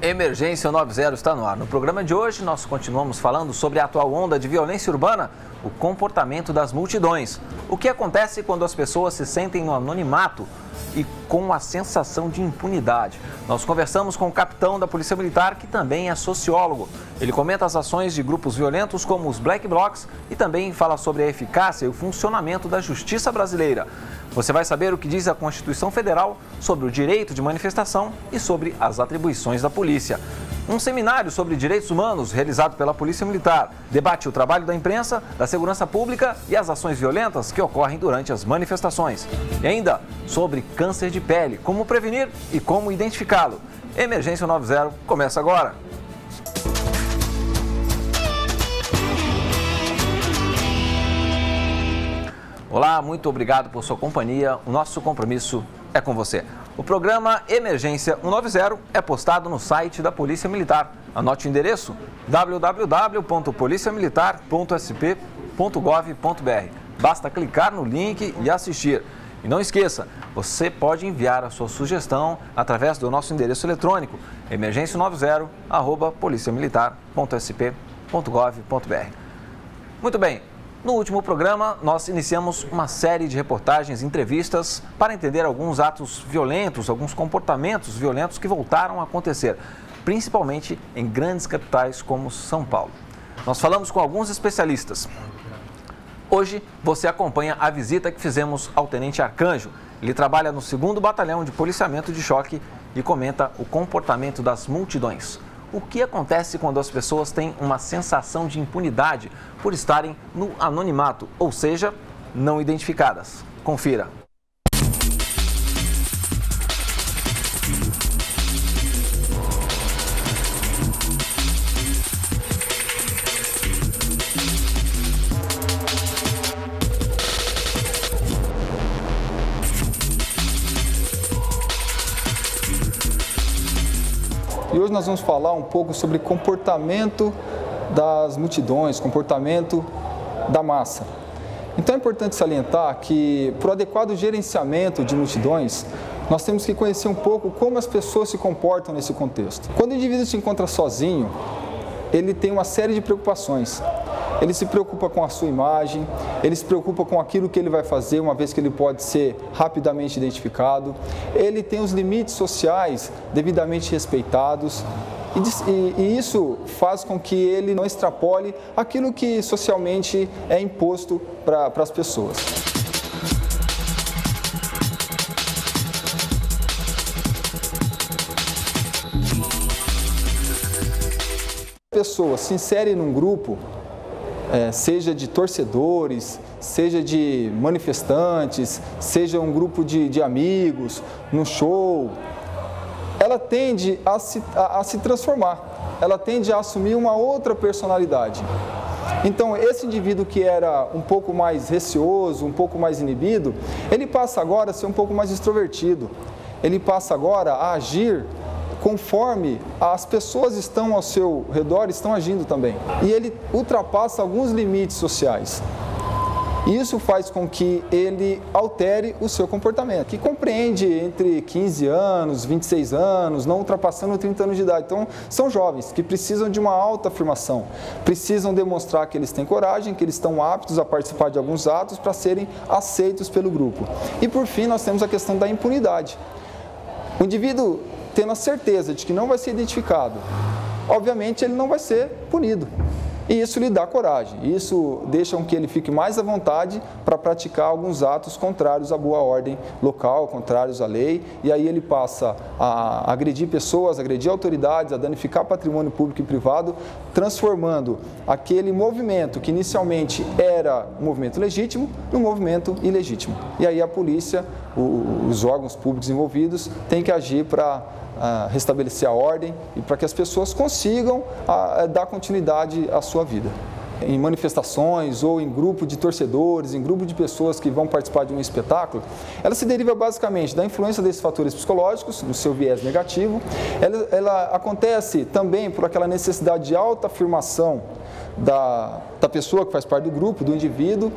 Emergência 90 está no ar. No programa de hoje, nós continuamos falando sobre a atual onda de violência urbana, o comportamento das multidões. O que acontece quando as pessoas se sentem no anonimato e com a sensação de impunidade. Nós conversamos com o capitão da Polícia Militar, que também é sociólogo. Ele comenta as ações de grupos violentos como os Black Blocs e também fala sobre a eficácia e o funcionamento da justiça brasileira. Você vai saber o que diz a Constituição Federal sobre o direito de manifestação e sobre as atribuições da polícia. Um seminário sobre direitos humanos realizado pela Polícia Militar debate o trabalho da imprensa, da segurança pública e as ações violentas que ocorrem durante as manifestações. E ainda sobre câncer de pele, como prevenir e como identificá-lo. Emergência 90 começa agora. Olá, muito obrigado por sua companhia. O nosso compromisso é com você. O programa Emergência 190 é postado no site da Polícia Militar. Anote o endereço: www.policiamilitar.sp.gov.br. Basta clicar no link e assistir. E não esqueça, você pode enviar a sua sugestão através do nosso endereço eletrônico emergência90@policiamilitar.sp.gov.br. Muito bem. No último programa, nós iniciamos uma série de reportagens e entrevistas para entender alguns atos violentos, alguns comportamentos violentos que voltaram a acontecer, principalmente em grandes capitais como São Paulo. Nós falamos com alguns especialistas. Hoje, você acompanha a visita que fizemos ao Tenente Arcanjo. Ele trabalha no 2º Batalhão de Policiamento de Choque e comenta o comportamento das multidões. O que acontece quando as pessoas têm uma sensação de impunidade por estarem no anonimato, ou seja, não identificadas? Confira. E hoje nós vamos falar um pouco sobre comportamento das multidões, comportamento da massa. Então é importante salientar que, para o adequado gerenciamento de multidões, nós temos que conhecer um pouco como as pessoas se comportam nesse contexto. Quando o indivíduo se encontra sozinho, ele tem uma série de preocupações. Ele se preocupa com a sua imagem, ele se preocupa com aquilo que ele vai fazer, uma vez que ele pode ser rapidamente identificado. Ele tem os limites sociais devidamente respeitados e isso faz com que ele não extrapole aquilo que socialmente é imposto para as pessoas. A pessoa se insere num grupo, seja de torcedores, seja de manifestantes, seja um grupo de amigos, no show, ela tende a se transformar, ela tende a assumir uma outra personalidade. Então, esse indivíduo que era um pouco mais receoso, um pouco mais inibido, ele passa agora a ser um pouco mais extrovertido, ele passa agora a agir conforme as pessoas estão ao seu redor, estão agindo também. E ele ultrapassa alguns limites sociais. Isso faz com que ele altere o seu comportamento, que compreende entre 15 anos, 26 anos, não ultrapassando 30 anos de idade. Então, são jovens que precisam de uma autoafirmação, precisam demonstrar que eles têm coragem, que eles estão aptos a participar de alguns atos para serem aceitos pelo grupo. E, por fim, nós temos a questão da impunidade. O indivíduo tendo a certeza de que não vai ser identificado, obviamente ele não vai ser punido. E isso lhe dá coragem, isso deixa com que ele fique mais à vontade para praticar alguns atos contrários à boa ordem local, contrários à lei, e aí ele passa a agredir pessoas, agredir autoridades, a danificar patrimônio público e privado, transformando aquele movimento que inicialmente era um movimento legítimo num movimento ilegítimo. E aí a polícia, os órgãos públicos envolvidos têm que agir para restabelecer a ordem e para que as pessoas consigam dar continuidade à sua vida. Em manifestações ou em grupo de torcedores, em grupo de pessoas que vão participar de um espetáculo, ela se deriva basicamente da influência desses fatores psicológicos, no seu viés negativo. Ela acontece também por aquela necessidade de autoafirmação da pessoa que faz parte do grupo, do indivíduo,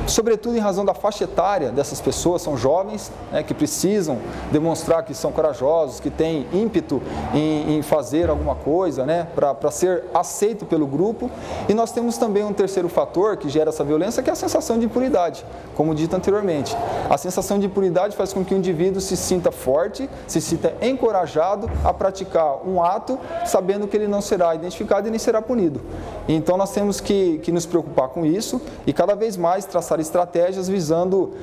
sobretudo em razão da faixa etária dessas pessoas, são jovens, né, que precisam demonstrar que são corajosos, que têm ímpeto em fazer alguma coisa, né, para ser aceito pelo grupo. E nós temos também um terceiro fator que gera essa violência, que é a sensação de impunidade, como dito anteriormente. A sensação de impunidade faz com que o indivíduo se sinta forte, se sinta encorajado a praticar um ato, sabendo que ele não será identificado e nem será punido. Então nós temos que nos preocupar com isso e cada vez mais traçar estratégias visando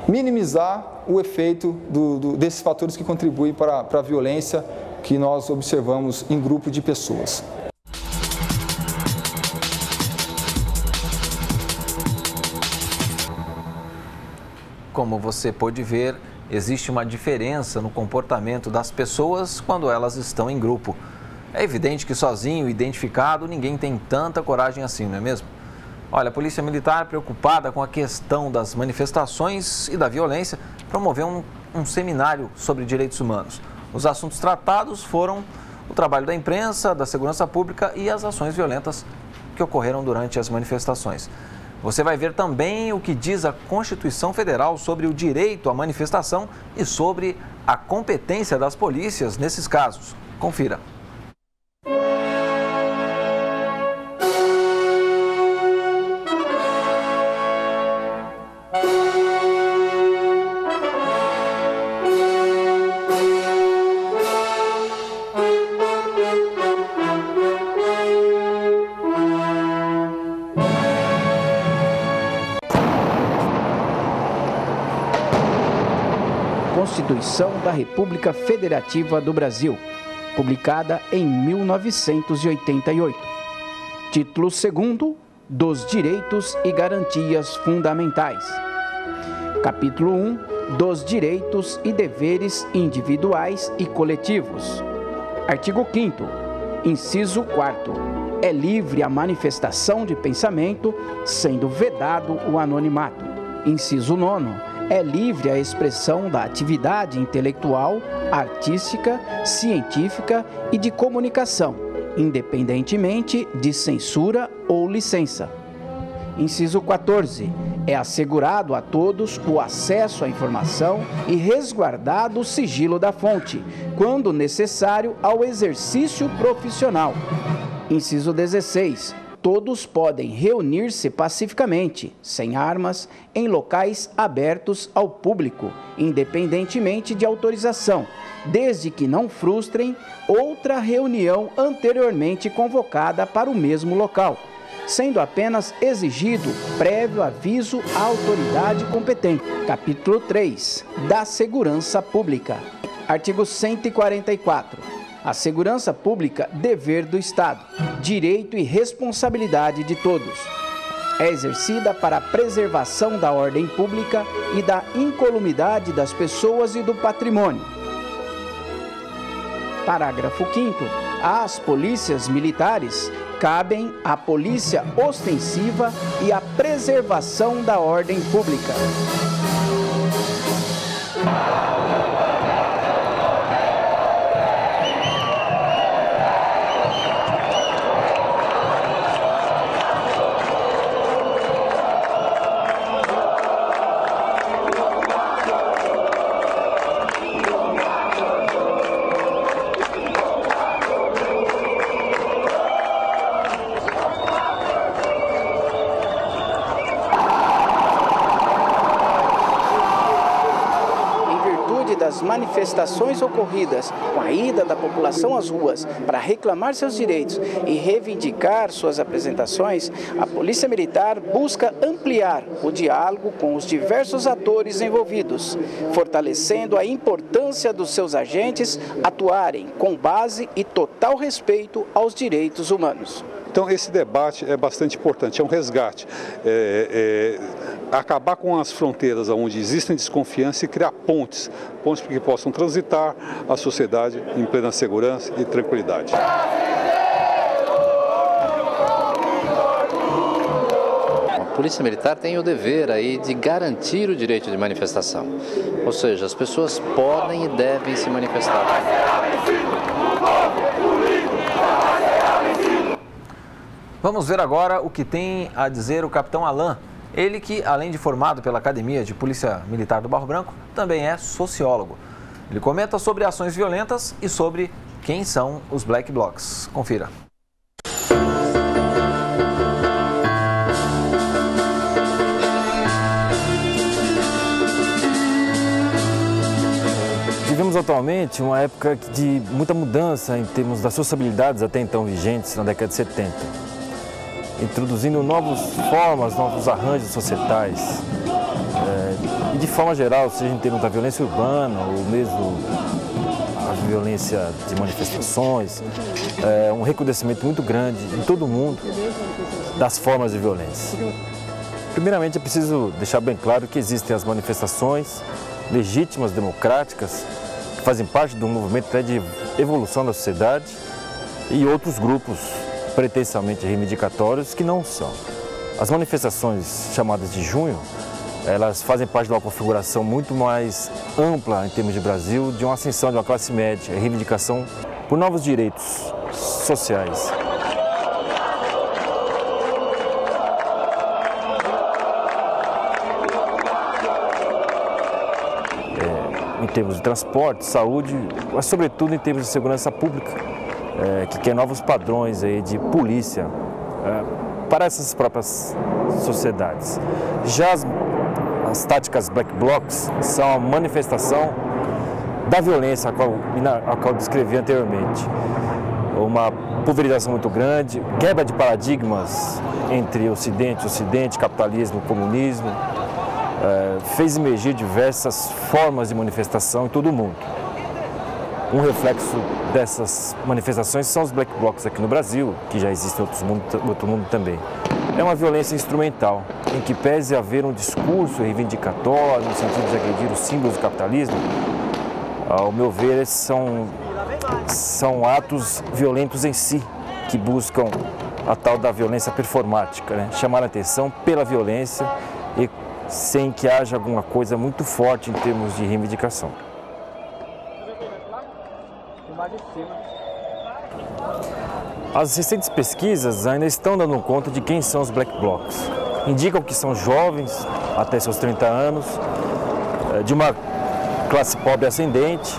minimizar o efeito desses fatores que contribuem para a violência que nós observamos em grupo de pessoas. Como você pôde ver, existe uma diferença no comportamento das pessoas quando elas estão em grupo. É evidente que sozinho, identificado, ninguém tem tanta coragem assim, não é mesmo? Olha, a Polícia Militar, preocupada com a questão das manifestações e da violência, promoveu um seminário sobre direitos humanos. Os assuntos tratados foram o trabalho da imprensa, da segurança pública e as ações violentas que ocorreram durante as manifestações. Você vai ver também o que diz a Constituição Federal sobre o direito à manifestação e sobre a competência das polícias nesses casos. Confira. Constituição da República Federativa do Brasil, publicada em 1988. Título 2º dos Direitos e Garantias Fundamentais. Capítulo 1 dos Direitos e Deveres Individuais e Coletivos. Artigo 5º, inciso 4º. É livre a manifestação de pensamento, sendo vedado o anonimato. Inciso 9º. É livre a expressão da atividade intelectual, artística, científica e de comunicação, independentemente de censura ou licença. Inciso 14. É assegurado a todos o acesso à informação e resguardado o sigilo da fonte, quando necessário ao exercício profissional. Inciso 16. Todos podem reunir-se pacificamente, sem armas, em locais abertos ao público, independentemente de autorização, desde que não frustrem outra reunião anteriormente convocada para o mesmo local, sendo apenas exigido prévio aviso à autoridade competente. Capítulo 3. Da Segurança Pública. Artigo 144. A segurança pública, dever do Estado, direito e responsabilidade de todos. É exercida para a preservação da ordem pública e da incolumidade das pessoas e do patrimônio. Parágrafo 5º. Às polícias militares cabem a polícia ostensiva e a preservação da ordem pública. Das manifestações ocorridas com a ida da população às ruas para reclamar seus direitos e reivindicar suas apresentações, a Polícia Militar busca ampliar o diálogo com os diversos atores envolvidos, fortalecendo a importância dos seus agentes atuarem com base e total respeito aos direitos humanos. Então esse debate é bastante importante, é um resgate, acabar com as fronteiras onde existem desconfiança e criar pontes para que possam transitar a sociedade em plena segurança e tranquilidade. A Polícia Militar tem o dever aí de garantir o direito de manifestação, ou seja, as pessoas podem e devem se manifestar. Vamos ver agora o que tem a dizer o capitão Alain. Ele que, além de formado pela Academia de Polícia Militar do Barro Branco, também é sociólogo. Ele comenta sobre ações violentas e sobre quem são os Black Blocs. Confira. Vivemos atualmente uma época de muita mudança em termos das sociabilidades até então vigentes na década de 70, introduzindo novas formas, novos arranjos societais. E de forma geral, seja em termos da violência urbana ou mesmo a violência de manifestações, um recrudescimento muito grande em todo o mundo das formas de violência. Primeiramente, é preciso deixar bem claro que existem as manifestações legítimas, democráticas, que fazem parte do movimento até de evolução da sociedade, e outros grupos pretensamente reivindicatórios que não são. As manifestações chamadas de junho, elas fazem parte de uma configuração muito mais ampla em termos de Brasil, de uma ascensão de uma classe média, a reivindicação por novos direitos sociais. Em termos de transporte, saúde, mas sobretudo em termos de segurança pública, que quer novos padrões aí de polícia para essas próprias sociedades. Já as táticas Black Blocs são a manifestação da violência a qual descrevi anteriormente. Uma pulverização muito grande, quebra de paradigmas entre Ocidente, capitalismo, comunismo, fez emergir diversas formas de manifestação em todo o mundo. Um reflexo dessas manifestações são os Black Blocs aqui no Brasil, que já existem em outro mundo também. É uma violência instrumental, em que pese haver um discurso reivindicatório, no sentido de agredir os símbolos do capitalismo, ao meu ver, são atos violentos em si, que buscam a tal da violência performática, né? Chamar a atenção pela violência e sem que haja alguma coisa muito forte em termos de reivindicação. As recentes pesquisas ainda estão dando conta de quem são os Black Blocs. Indicam que são jovens, até seus 30 anos, de uma classe pobre ascendente,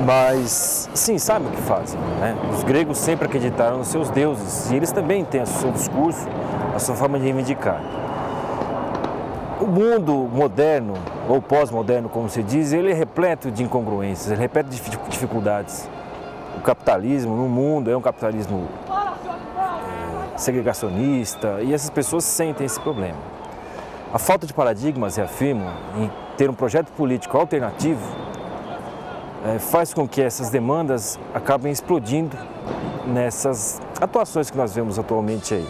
mas sim, sabem o que fazem, né? Os gregos sempre acreditaram nos seus deuses e eles também têm o seu discurso, a sua forma de reivindicar. O mundo moderno, ou pós-moderno, como se diz, ele é repleto de incongruências, ele é repleto de dificuldades. O capitalismo no mundo é um capitalismo segregacionista e essas pessoas sentem esse problema. A falta de paradigmas, reafirmo, em ter um projeto político alternativo, faz com que essas demandas acabem explodindo nessas atuações que nós vemos atualmente aí.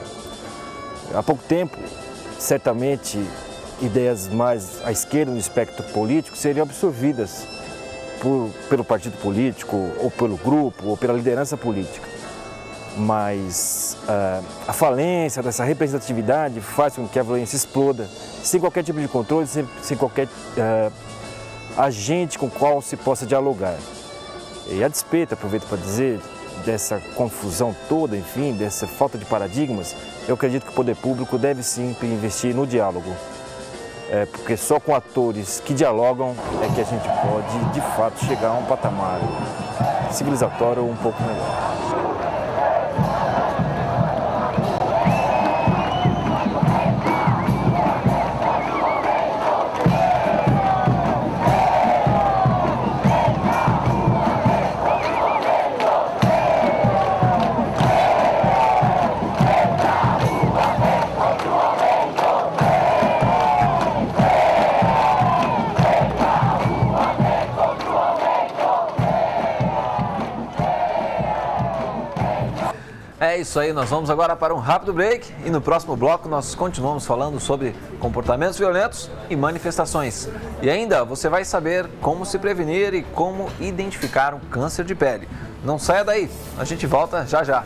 Há pouco tempo, certamente, ideias mais à esquerda no espectro político seriam absorvidas pelo partido político, ou pelo grupo, ou pela liderança política. Mas a falência dessa representatividade faz com que a violência exploda, sem qualquer tipo de controle, sem qualquer agente com o qual se possa dialogar. E a despeito, aproveito para dizer, dessa confusão toda, enfim, dessa falta de paradigmas, eu acredito que o poder público deve sim investir no diálogo. Porque só com atores que dialogam é que a gente pode, de fato, chegar a um patamar civilizatório um pouco melhor. É isso aí, nós vamos agora para um rápido break e no próximo bloco nós continuamos falando sobre comportamentos violentos e manifestações. E ainda você vai saber como se prevenir e como identificar um câncer de pele. Não saia daí, a gente volta já já.